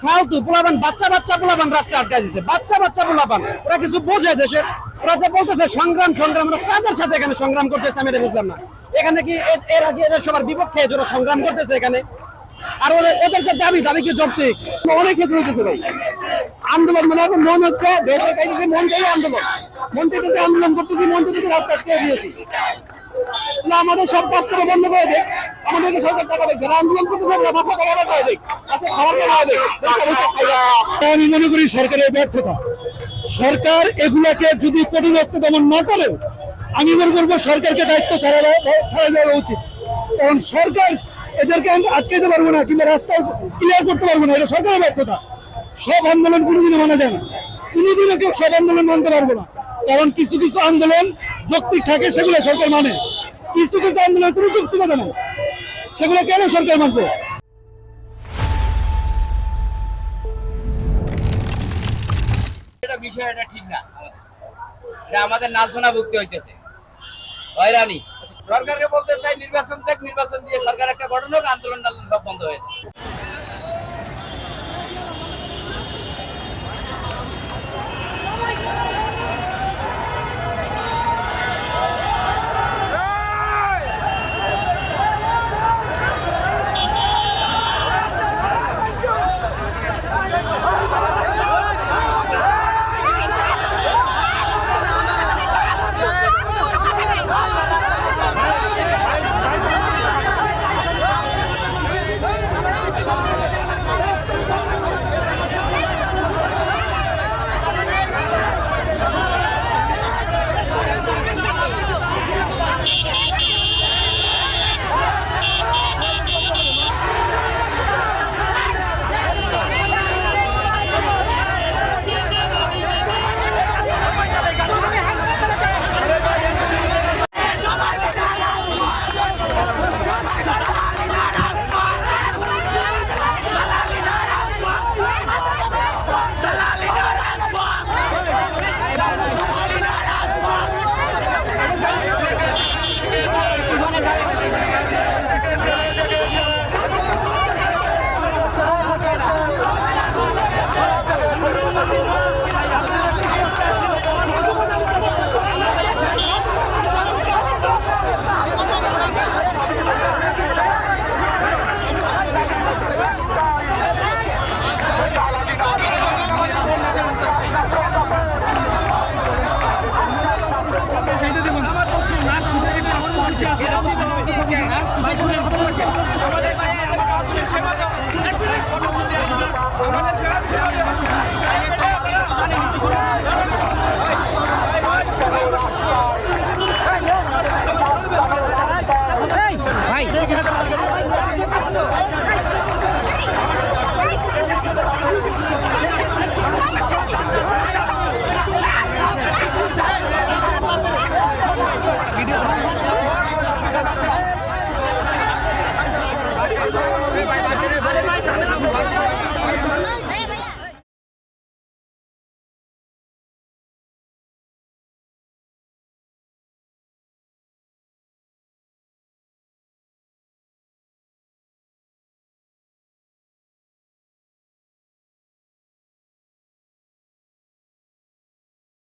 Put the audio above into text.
ফালতু পোলাপান, বাচ্চা বাচ্চা পোলাপান রাস্তায় আটকা দিছে, বাচ্চা বাচ্চা পোলাপান। ওরা কিছু বোঝে দেশের? ওরা যে বলতেছে সংগ্রাম সংগ্রাম, ওরা কাদের সাথে এখানে সংগ্রাম করতেছে আমি এটা বুঝলাম না। এখানে কি এর আগে এদের সবার বিপক্ষে যারা সংগ্রাম করতেছে এখানে? আর ওদের যে দাবি কি যৌক্তিক? অনেক কিছু হইতেছে ভাই, আন্দোলন মানে এখন মন হচ্ছে দেশের চাইতেছে, মন চাই আন্দোলন, মন চাইতেছে আন্দোলন করতেছি, মন চাইতেছে রাস্তা করে দিয়েছি না। আমাদের সব কাজ করে বন্ধ করে দেয়, আমাদেরকে সরকার টাকা দেয়, যারা আন্দোলন করতেছে আমরা বাসা টাকা করে দেয়, বাসা খাবার টাকা দেয়। আমি মনে করি সরকারের ব্যর্থতা। সরকার এগুলাকে যদি কঠিন হস্তে দমন না করে, আমি মনে করবো সরকারকে দায়িত্ব ছাড়া দেওয়া উচিত। কারণ সরকার এদেরকে আটকাইতে পারবো না, কিংবা রাস্তা ক্লিয়ার করতে পারবো না, এটা সরকারের ব্যর্থতা। সব আন্দোলন কোনোদিনও মানা যায় না, কোনোদিনও কেউ সব আন্দোলন মানতে পারবো না। কারণ কিছু কিছু আন্দোলন যৌক্তিক থাকে, সেগুলো সরকার মানে। কিছু কিছু আন্দোলন কোনো যৌক্তিকতা নেই, সেগুলো কেন সরকার মানবো? বিষয়টা ঠিক না, এটা আমাদের লাঞ্ছনা ভুক্তি হইতেছে, হয়রানি। সরকারকে বলতে চাই নির্বাচন দেখ, নির্বাচন দিয়ে সরকার একটা গঠন হোক, আন্দোলন সব বন্ধ হয়ে যায়। আমাদের